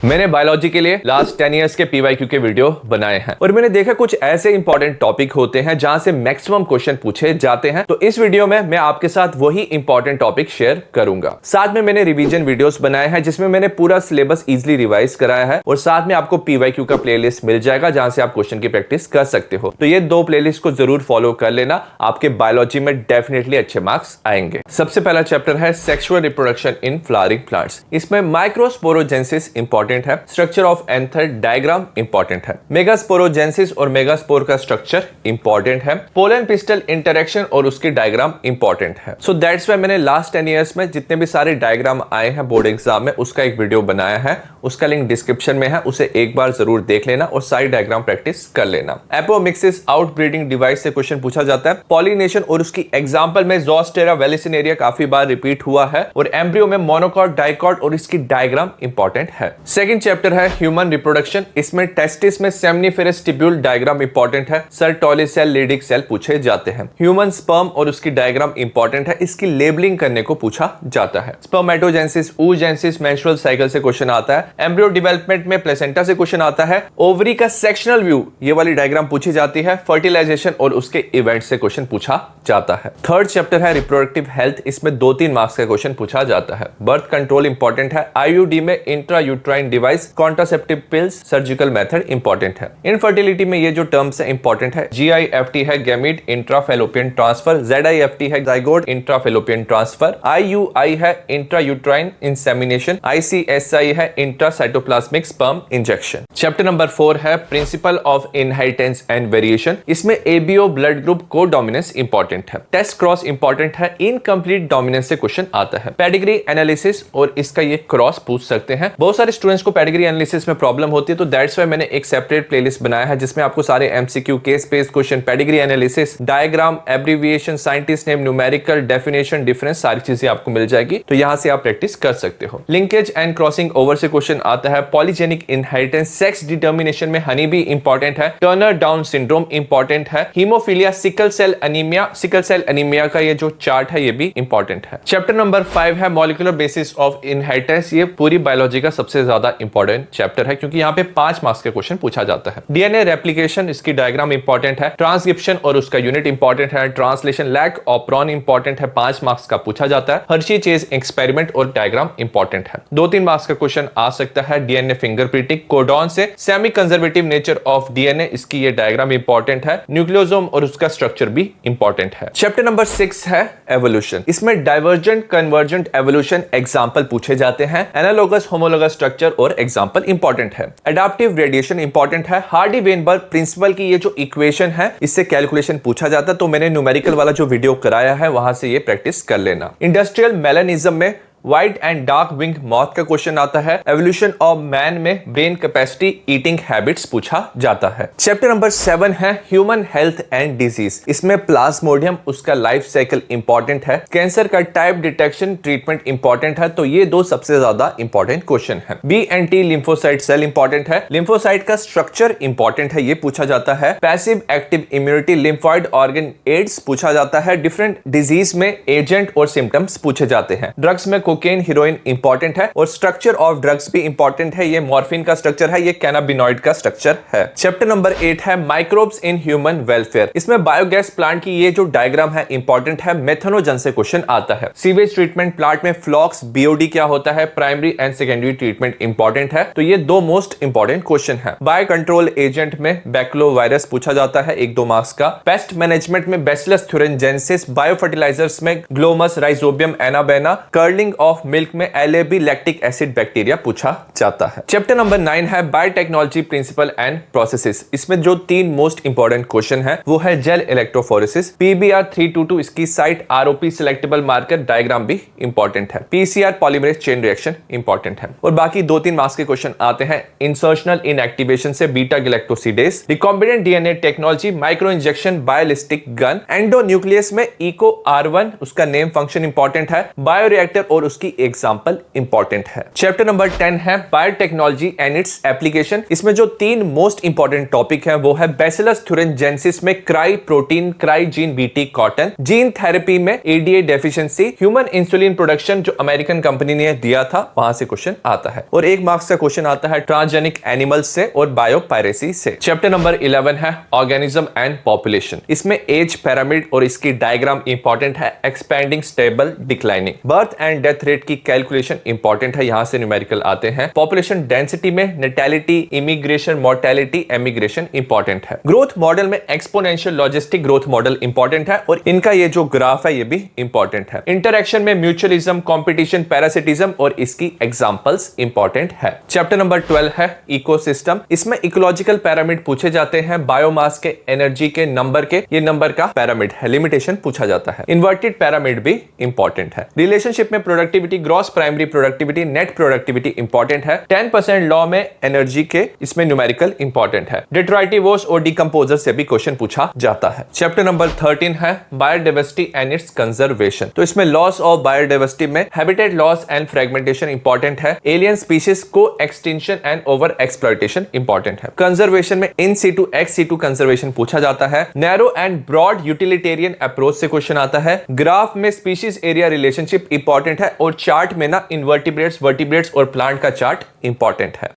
मैंने बायोलॉजी के लिए लास्ट 10 इयर्स के पीवाईक्यू के वीडियो बनाए हैं और मैंने देखा कुछ ऐसे इंपॉर्टेंट टॉपिक होते हैं जहां से मैक्सिमम क्वेश्चन पूछे जाते हैं। तो इस वीडियो में मैं आपके साथ वही इंपॉर्टेंट टॉपिक शेयर करूंगा। साथ में मैंने रिवीजन वीडियोस बनाए हैं जिसमें मैंने पूरा सिलेबस इजीली रिवाइज कराया है और साथ में आपको पीवाईक्यू का प्लेलिस्ट मिल जाएगा जहां से आप क्वेश्चन की प्रैक्टिस कर सकते हो। तो ये दो प्लेलिस्ट को जरूर फॉलो कर लेना, आपके बायोलॉजी में डेफिनेटली अच्छे मार्क्स आएंगे। सबसे पहला चैप्टर है sexual reproduction in flowering plants. इसमें माइक्रोस्पोरोजेंसिस इंपॉर्टेंट है, structure of anther diagram important है, मेगास्पोरोजेंसिस और मेगास्पोर का स्ट्रक्चर इंपॉर्टेंट है, पोलन पिस्टल इंटरेक्शन और उसकी डायग्राम इंपॉर्टेंट है। सो दैट्स व्हाई मैंने लास्ट 10 इयर्स में जितने भी सारे डायग्राम आए हैं बोर्ड एग्जाम में उसका एक वीडियो बनाया है, उसका लिंक डिस्क्रिप्शन में है, उसे एक बार जरूर देख लेना और सारी डायग्राम प्रैक्टिस कर लेना। एपोमिक्सिस आउटब्रीडिंग डिवाइस से क्वेश्चन पूछा जाता है। पॉलिनेशन और उसकी एग्जांपल में ज़ोस्टेरा वेलिसिनेरिया काफी बार रिपीट हुआ है और एम्ब्रियो में मोनोकॉट डाइकॉट और इसकी डायग्राम इंपॉर्टेंट है। सेकंड चैप्टर है ह्यूमन रिप्रोडक्शन। इसमें टेस्टिस में सेमनीफेरस टिब्यूल डायग्राम इंपॉर्टेंट है। सर्टोली सेल, लीडिक सेल पूछे जाते हैं। ह्यूमन स्पर्म और उसकी डायग्राम इंपॉर्टेंट है, इसकी लेबलिंग करने को पूछा जाता है। स्पर्मेटोजेंसिस, oogenesis, मेंस्ट्रुअल साइकिल से क्वेश्चन आता है। एम्ब्रियो डेवलपमेंट में प्लेसेंटा से क्वेश्चन आता है। ओवरी का सेक्शनल व्यू, ये वाली डायग्राम पूछी जाती है। फर्टिलाइजेशन और उसके इवेंट से क्वेश्चन पूछा जाता है। थर्ड चैप्टर है रिप्रोडक्टिव हेल्थ। इसमें 2-3 मार्क्स का क्वेश्चन पूछा जाता है। बर्थ कंट्रोल इंपॉर्टेंट है। आईयूडी में intra uterine device, contraceptive pills, surgical method important है। इनफर्टिलिटी में ये जो टर्म्स है इंपॉर्टेंट है। GIFT है गैमीट इंट्राफेलोपियन ट्रांसफर, ZIFT है जाइगोट इंट्राफेलोपियन ट्रांसफर, IUI है इंट्रा यूट्राइन इंसेमिनेशन, ICSI है intracytoplasmic sperm injection. Chapter number 4 है principle of inheritance and variation. इसमें ABO ब्लड ग्रुप को डोमिनेंस इंपॉर्टेंट है। टेस्ट क्रॉस इंपॉर्टेंट है। Incomplete dominance से question आता है। पेडिग्री एनालिसिस और इसका ये क्रॉस पूछ सकते हैं। बहुत सारे स्टूडेंट्स को पेडिग्री एनालिसिस में प्रॉब्लम होती है, तो दैट्स व्हाई मैंने एक सेपरेट प्लेलिस्ट बनाया है जिसमें आपको सारे MCQ, case based question, pedigree analysis, diagram, abbreviation, scientist name, numerical, definition, difference, सारी चीजें आपको मिल जाएगी। तो यहां से आप प्रैक्टिस कर सकते हो। लिंकेज एंड क्रॉसिंग ओवर से क्वेश्चन आता है। पॉलीजेनिक इनहेरिटेंस, सेक्स डिटर्मिनेशन में हनी बी इंपॉर्टेंट है। टर्नर डाउन सिंड्रोम इंपॉर्टेंट है। हीमोफीलिया, सिकल सेल एनीमिया का ये जो चार्ट है ये भी इंपॉर्टेंट है। चैप्टर नंबर 5 है मॉलिक्यूलर बेसिस ऑफ इनहेरिटेंस। ये पूरी बायोलॉजी का सबसे ज्यादा इंपॉर्टेंट चैप्टर है क्योंकि यहाँ पे 5 मार्क्स के क्वेश्चन पूछा जाता है। DNA रेप्लिकेशन, इसकी डायग्राम इंपॉर्टेंट है। ट्रांसक्रिप्शन और उसका यूनिट इंपॉर्टेंट है। ट्रांसलेशन, लैक ऑप्रोन इंपॉर्टेंट है, 5 मार्क्स का पूछा जाता है। हर्शी चेज एक्सपेरिमेंट और डायग्राम इंपॉर्टेंट है। 2-3 मार्क्स का क्वेश्चन आ सकता है। DNA फिंगरप्रिंटिंग, कोडॉन से semi conservative nature of DNA, इसकी ये डायग्राम इंपॉर्टेंट है। न्यूक्लियोसोम और उसका स्ट्रक्चर भी इंपॉर्टेंट है। चैप्टर नंबर 6 है एवोल्यूशन। इसमें डाइवर्जेंट कन्वर्जेंट एवोल्यूशन एग्जांपल पूछे जाते हैं। एनालोगस होमोलोगस स्ट्रक्चर और एग्जांपल इंपॉर्टेंट है। एडाप्टिव रेडिएशन इंपॉर्टेंट है। हार्डी-वेनबर्ग प्रिंसिपल की ये जो इक्वेशन है इससे कैलकुलेशन पूछा जाता है, तो मैंने न्यूमेरिकल वाला जो वीडियो कराया है वहां से ये प्रैक्टिस कर लेना। इंडस्ट्रियल मेलानिज्म में white and dark wing moth का क्वेश्चन आता है। एवोल्यूशन ऑफ मैन में ब्रेन कैपेसिटी, ईटिंग हैबिट्स पूछा जाता है। चैप्टर नंबर 7 है ह्यूमन हेल्थ एंड डिजीज। इसमें प्लाज्मोडियम, उसका लाइफ साइकिल इंपॉर्टेंट है। कैंसर का टाइप डिटेक्शन, ट्रीटमेंट इंपॉर्टेंट है। तो ये 2 सबसे ज्यादा इंपॉर्टेंट क्वेश्चन है। B and T lymphocyte cell important है। लिम्फोसाइट का स्ट्रक्चर इंपॉर्टेंट है, ये पूछा जाता है। Passive active immunity, lymphoid organ, AIDS पूछा जाता है। डिफरेंट डिजीज में एजेंट और सिम्टम्स पूछे जाते हैं। ड्रग्स में कोकेन, हीरोइन इंपॉर्टेंट है और स्ट्रक्चर ऑफ ड्रग्स भी इंपॉर्टेंट है। ये मॉर्फिन का स्ट्रक्चर है, ये कैनाबिनॉइड का स्ट्रक्चर है। चैप्टर नंबर 8 है माइक्रोब्स इन ह्यूमन वेलफेयर। इसमें बायोगैस प्लांट की ये जो डायग्राम है इंपॉर्टेंट है। मेथनोजन से क्वेश्चन आता है। सीवेज ट्रीटमेंट प्लांट में फ्लॉक्स, BOD क्या होता है, primary and secondary treatment important है। तो ये 2 मोस्ट इंपॉर्टेंट क्वेश्चन है। बायो कंट्रोल एजेंट में बैक्लोवायरस पूछा जाता है, 1-2 मार्क्स का। पेस्ट मैनेजमेंट में बैसिलस थुरिनजेंसिस, बायो फर्टिलाइजर्स में Glomus, rhizobium, anabaena, curling of milk में LAB लैक्टिक एसिड बैक्टीरिया पूछा जाता है। चैप्टर नंबर 9 है बायोटेक्नोलॉजी प्रिंसिपल एंड प्रोसेसेस। इसमें जो 3 मोस्ट इंपॉर्टेंट क्वेश्चन है वो है जेल इलेक्ट्रोफोरेसिस, PBr322 इसकी site, ROP selectable marker, diagram भी इंपॉर्टेंट है। PCR polymerase chain reaction important है। और बाकी 2-3 मार्क्स के क्वेश्चन आते हैं। इंसर्शनल इनएक्टिवेशन से beta galactosidase, recombinant DNA technology, micro injection, biolistic gun, endonuclease में ECO R1 उसका नेम फंक्शन इंपॉर्टेंट है। बायोरिएक्टर और उसकी एग्जाम्पल इंपॉर्टेंट है। चैप्टर नंबर 10 है बायोटेक्नोलॉजी एंड इट्स एप्लीकेशन। इसमें जो 3 मोस्ट इंपॉर्टेंट टॉपिक है वो है बैसिलस थुरिनजेंसिस में cry protein, cry gene BT cotton, gene therapy में ADA deficiency, human insulin production जो अमेरिकन कंपनी ने दिया था, वहां से क्वेश्चन आता है। और 1 मार्क्स का क्वेश्चन आता है ट्रांसजेनिक एनिमल्स से और बायोपायरेसी से। चैप्टर नंबर 11 है ऑर्गेनिज्म एंड पॉपुलेशन। इसमें एज पिरामिड और इसकी डायग्राम इंपॉर्टेंट है, expanding, stable, declining. Birth and death rate की कैलकुलेशन इंपॉर्टेंट है, यहां से न्यूमेरिकल आते हैं। पॉपुलेशन डेंसिटी में natality, immigration, mortality, emigration important है। ग्रोथ मॉडल में exponential logistic growth model important है और इनका ये जो ग्राफ है ये भी इंपॉर्टेंट है। इंटरैक्शन में म्यूचुअलिज्म, कंपटीशन, पैरासिटिज्म और इसकी एग्जांपल्स इंपॉर्टेंट है। चैप्टर नंबर 12 है इकोसिस्टम। इसमें इकोलॉजिकल पिरामिड पूछे जाते हैं, बायोमास के, एनर्जी के, नंबर के, ये नंबर का पिरामिड है, लिमिटेशन पूछा जाता है। इन्वर्टेड पिरामिड भी इंपॉर्टेंट है। रिलेशनशिप में productivity, gross primary productivity, net productivity important है। 10% लॉ में एनर्जी के, इसमें न्यूमेरिकल इंपॉर्टेंट है। डिट्राइटिवोस और डिकम्पोजर से भी क्वेश्चन पूछा जाता है। चैप्टर नंबर 13 है बायोडाइवर्सिटी एंड इट्स कंजर्वेशन। तो इसमें लॉस ऑफ बायोडाइवर्सिटी में habitat loss and fragmentation important है। एलियन स्पीशीज को extinction and over exploitation important है। कंजर्वेशन में in situ, ex situ conservation पूछा जाता है। Narrow and broad utilitarian approach से क्वेश्चन आता है। ग्राफ में स्पीशीज एरिया रिलेशनशिप इंपॉर्टेंट है और चार्ट में ना इनवर्टिब्रेट्स, वर्टिब्रेट्स और प्लांट का चार्ट इंपॉर्टेंट है।